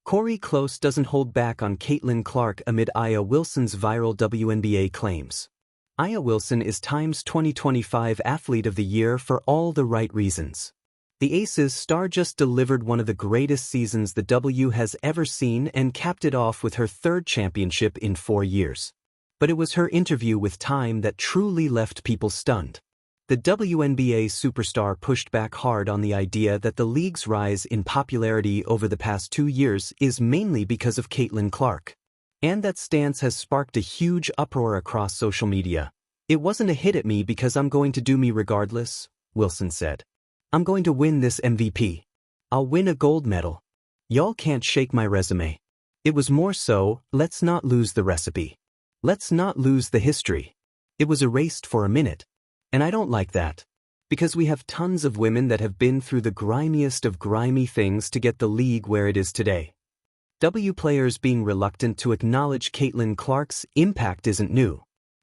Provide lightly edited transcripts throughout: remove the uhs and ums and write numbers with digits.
Cori Close doesn't hold back on Caitlin Clark amid Aya Wilson's viral WNBA claims. Aya Wilson is Time's 2025 Athlete of the Year for all the right reasons. The Aces star just delivered one of the greatest seasons the W has ever seen and capped it off with her third championship in 4 years. But it was her interview with Time that truly left people stunned. The WNBA superstar pushed back hard on the idea that the league's rise in popularity over the past 2 years is mainly because of Caitlin Clark. And that stance has sparked a huge uproar across social media. "It wasn't a hit at me because I'm going to do me regardless," Wilson said. "I'm going to win this MVP. I'll win a gold medal. Y'all can't shake my resume." It was more so, let's not lose the recipe. Let's not lose the history. It was erased for a minute. And I don't like that. Because we have tons of women that have been through the grimiest of grimy things to get the league where it is today. W players being reluctant to acknowledge Caitlin Clark's impact isn't new.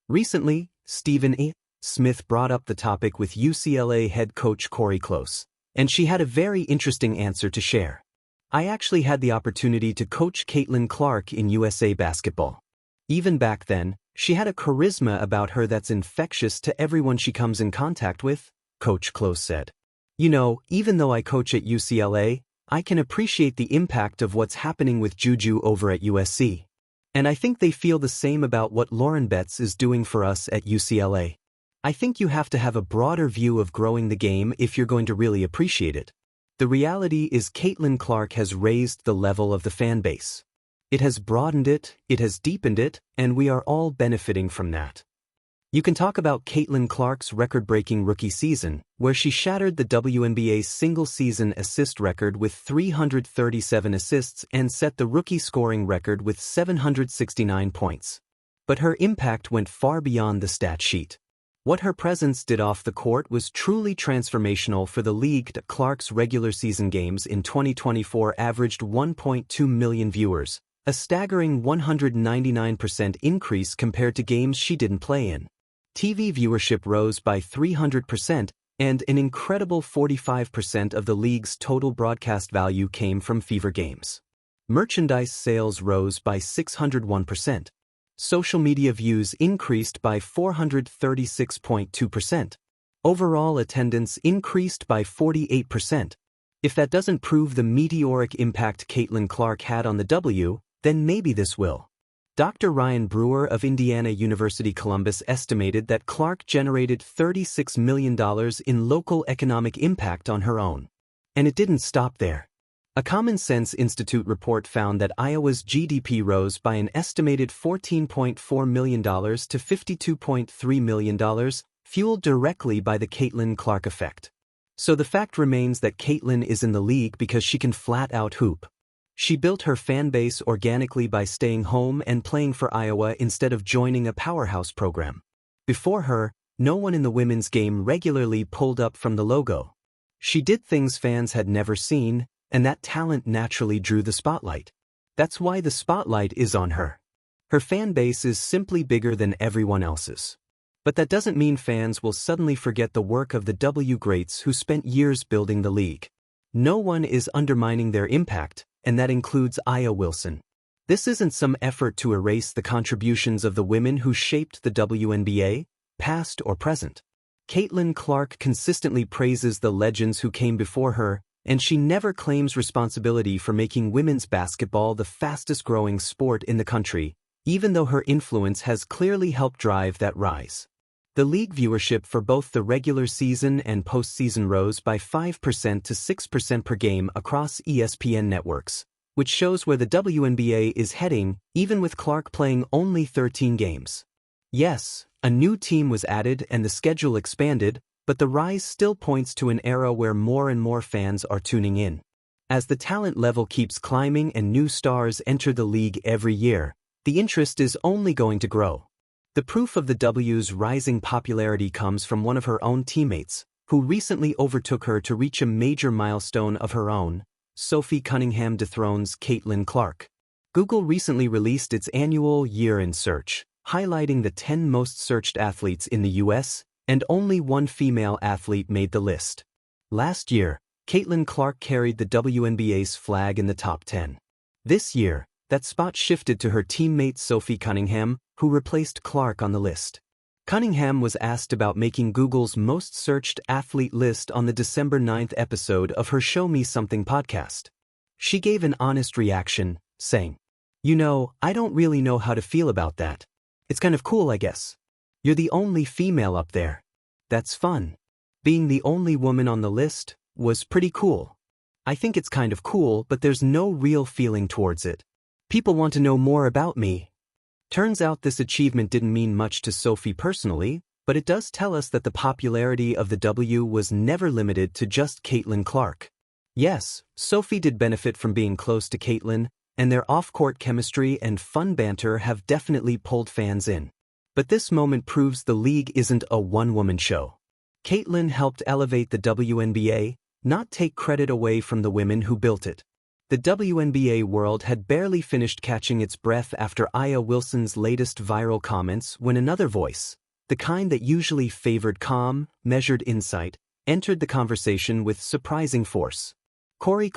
Recently, Stephen A. Smith brought up the topic with UCLA head coach Cori Close, and she had a very interesting answer to share. "I actually had the opportunity to coach Caitlin Clark in USA basketball. Even back then, she had a charisma about her that's infectious to everyone she comes in contact with," Coach Close said. "You know, even though I coach at UCLA, I can appreciate the impact of what's happening with Juju over at USC. And I think they feel the same about what Lauren Betts is doing for us at UCLA. I think you have to have a broader view of growing the game if you're going to really appreciate it. The reality is Caitlin Clark has raised the level of the fan base. It has broadened it, it has deepened it, and we are all benefiting from that." You can talk about Caitlin Clark's record-breaking rookie season, where she shattered the WNBA's single-season assist record with 337 assists and set the rookie scoring record with 769 points. But her impact went far beyond the stat sheet. What her presence did off the court was truly transformational for the league. Clark's regular season games in 2024 averaged 1.2 million viewers, a staggering 199% increase compared to games she didn't play in. TV viewership rose by 300%, and an incredible 45% of the league's total broadcast value came from fever games. Merchandise sales rose by 601%. Social media views increased by 436.2%. Overall attendance increased by 48%. If that doesn't prove the meteoric impact Caitlin Clark had on the W, then maybe this will. Dr. Ryan Brewer of Indiana University Columbus estimated that Clark generated $36 million in local economic impact on her own. And it didn't stop there. A Common Sense Institute report found that Iowa's GDP rose by an estimated $14.4 million to $52.3 million, fueled directly by the Caitlin Clark effect. So the fact remains that Caitlin is in the league because she can flat-out hoop. She built her fan base organically by staying home and playing for Iowa instead of joining a powerhouse program. Before her, no one in the women's game regularly pulled up from the logo. She did things fans had never seen, and that talent naturally drew the spotlight. That's why the spotlight is on her. Her fan base is simply bigger than everyone else's. But that doesn't mean fans will suddenly forget the work of the W greats who spent years building the league. No one is undermining their impact, and that includes Aya Wilson. This isn't some effort to erase the contributions of the women who shaped the WNBA, past or present. Caitlin Clark consistently praises the legends who came before her, and she never claims responsibility for making women's basketball the fastest-growing sport in the country, even though her influence has clearly helped drive that rise. The league viewership for both the regular season and postseason rose by 5% to 6% per game across ESPN networks, which shows where the WNBA is heading, even with Clark playing only 13 games. Yes, a new team was added and the schedule expanded, but the rise still points to an era where more and more fans are tuning in. As the talent level keeps climbing and new stars enter the league every year, the interest is only going to grow. The proof of the W's rising popularity comes from one of her own teammates, who recently overtook her to reach a major milestone of her own. Sophie Cunningham dethrones Caitlin Clark. Google recently released its annual Year in Search, highlighting the 10 most searched athletes in the US, and only one female athlete made the list. Last year, Caitlin Clark carried the WNBA's flag in the top 10. This year, that spot shifted to her teammate Sophie Cunningham, who replaced Clark on the list. Cunningham was asked about making Google's most searched athlete list on the December 9th episode of her Show Me Something podcast. She gave an honest reaction, saying, "You know, I don't really know how to feel about that. It's kind of cool, I guess. You're the only female up there. That's fun. Being the only woman on the list was pretty cool. I think it's kind of cool, but there's no real feeling towards it. People want to know more about me." Turns out this achievement didn't mean much to Sophie personally, but it does tell us that the popularity of the W was never limited to just Caitlin Clark. Yes, Sophie did benefit from being close to Caitlin, and their off-court chemistry and fun banter have definitely pulled fans in. But this moment proves the league isn't a one-woman show. Caitlin helped elevate the WNBA, not take credit away from the women who built it. The WNBA world had barely finished catching its breath after Aya Wilson's latest viral comments when another voice, the kind that usually favored calm, measured insight, entered the conversation with surprising force. Cori,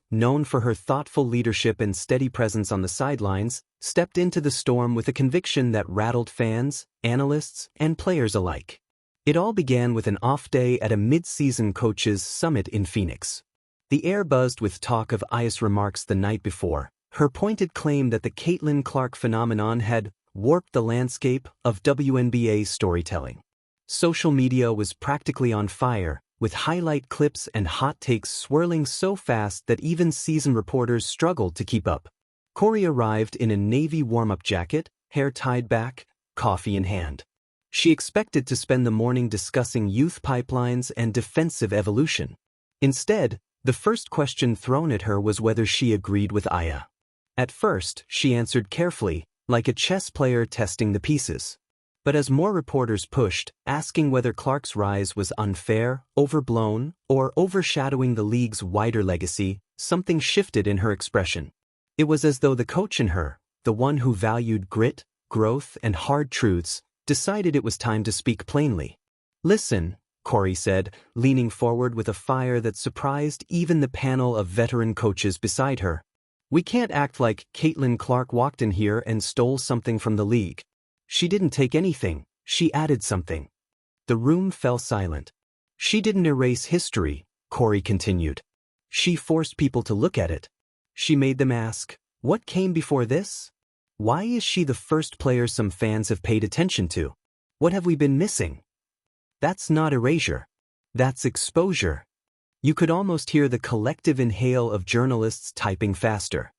known for her thoughtful leadership and steady presence on the sidelines, stepped into the storm with a conviction that rattled fans, analysts, and players alike. It all began with an off day at a mid-season coaches' summit in Phoenix. The air buzzed with talk of Aya's remarks the night before, her pointed claim that the Caitlin Clark phenomenon had warped the landscape of WNBA storytelling. Social media was practically on fire, with highlight clips and hot takes swirling so fast that even seasoned reporters struggled to keep up. Cori arrived in a navy warm-up jacket, hair tied back, coffee in hand. She expected to spend the morning discussing youth pipelines and defensive evolution. Instead, the first question thrown at her was whether she agreed with Aya. At first, she answered carefully, like a chess player testing the pieces. But as more reporters pushed, asking whether Clark's rise was unfair, overblown, or overshadowing the league's wider legacy, something shifted in her expression. It was as though the coach in her, the one who valued grit, growth, and hard truths, decided it was time to speak plainly. "Listen," Cori said, leaning forward with a fire that surprised even the panel of veteran coaches beside her. "We can't act like Caitlin Clark walked in here and stole something from the league. She didn't take anything, she added something." The room fell silent. "She didn't erase history," Cori continued. "She forced people to look at it. She made them ask, what came before this? Why is she the first player some fans have paid attention to? What have we been missing?" That's not erasure. That's exposure. You could almost hear the collective inhale of journalists typing faster.